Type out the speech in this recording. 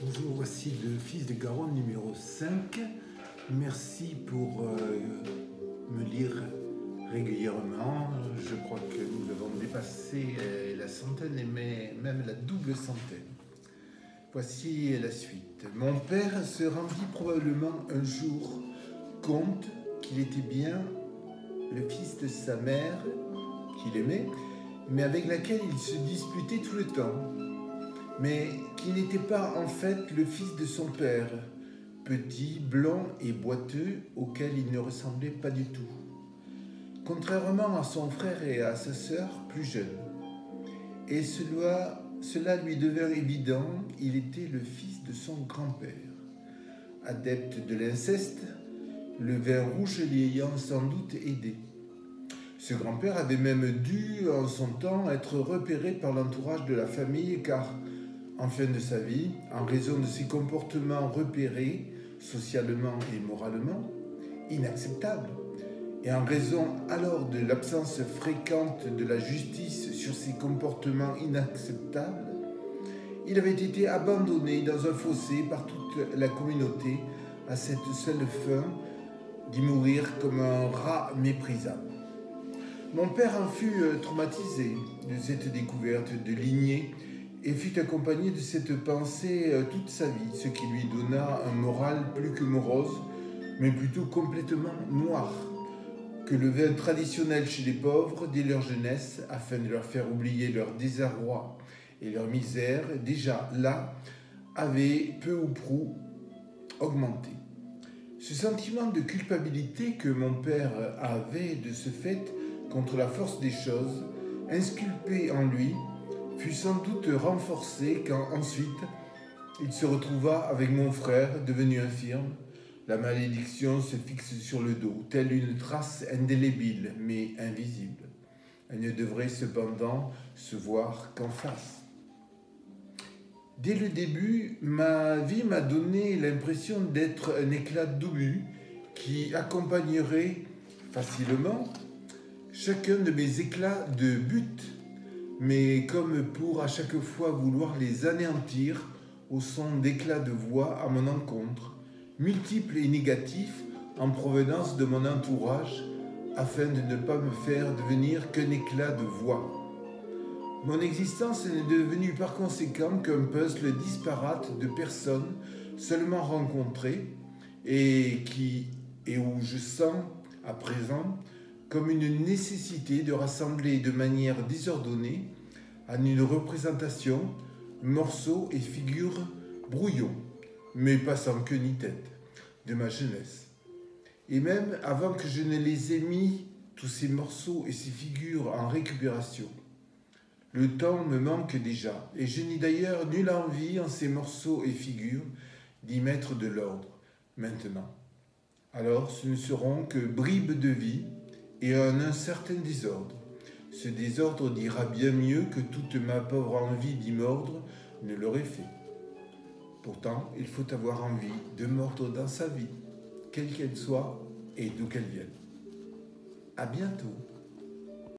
Bonjour, voici le Fils de Garonne numéro 5. Merci pour me lire régulièrement. Je crois que nous avons dépassé la centaine et même la double centaine. Voici la suite. Mon père se rendit probablement un jour compte qu'il était bien le fils de sa mère, qu'il aimait, mais avec laquelle il se disputait tout le temps, mais qui n'était pas en fait le fils de son père, petit, blond et boiteux, auquel il ne ressemblait pas du tout, contrairement à son frère et à sa sœur plus jeunes. Et cela lui devint évident, il était le fils de son grand-père. Adepte de l'inceste, le vin rouge l'y ayant sans doute aidé. Ce grand-père avait même dû, en son temps, être repéré par l'entourage de la famille, car, en fin de sa vie, en raison de ses comportements repérés, socialement et moralement, inacceptables, et en raison alors de l'absence fréquente de la justice sur ces comportements inacceptables, il avait été abandonné dans un fossé par toute la communauté à cette seule fin d'y mourir comme un rat méprisable. Mon père en fut traumatisé de cette découverte de lignée et fut accompagné de cette pensée toute sa vie, ce qui lui donna un moral plus que morose, mais plutôt complètement noir, que le vin traditionnel chez les pauvres dès leur jeunesse, afin de leur faire oublier leur désarroi et leur misère, déjà là, avait peu ou prou augmenté. Ce sentiment de culpabilité que mon père avait de ce fait contre la force des choses, insculpé en lui, fut sans doute renforcé quand ensuite il se retrouva avec mon frère devenu infirme. La malédiction se fixe sur le dos, telle une trace indélébile mais invisible. Elle ne devrait cependant se voir qu'en face. Dès le début, ma vie m'a donné l'impression d'être un éclat d'obus qui accompagnerait facilement chacun de mes éclats de but, mais comme pour à chaque fois vouloir les anéantir au son d'éclats de voix à mon encontre, multiples et négatifs en provenance de mon entourage, afin de ne pas me faire devenir qu'un éclat de voix. Mon existence est devenue par conséquent qu'un puzzle disparate de personnes seulement rencontrées et où je sens à présent comme une nécessité de rassembler de manière désordonnée en une représentation morceaux et figures brouillons, mais pas sans queue ni tête, de ma jeunesse. Et même avant que je ne les ai mis, tous ces morceaux et ces figures en récupération. Le temps me manque déjà, et je n'ai d'ailleurs nulle envie en ces morceaux et figures d'y mettre de l'ordre, maintenant. Alors ce ne seront que bribes de vie et un incertain désordre. Ce désordre dira bien mieux que toute ma pauvre envie d'y mordre ne l'aurait fait. Pourtant, il faut avoir envie de mordre dans sa vie, quelle qu'elle soit et d'où qu'elle vienne. À bientôt.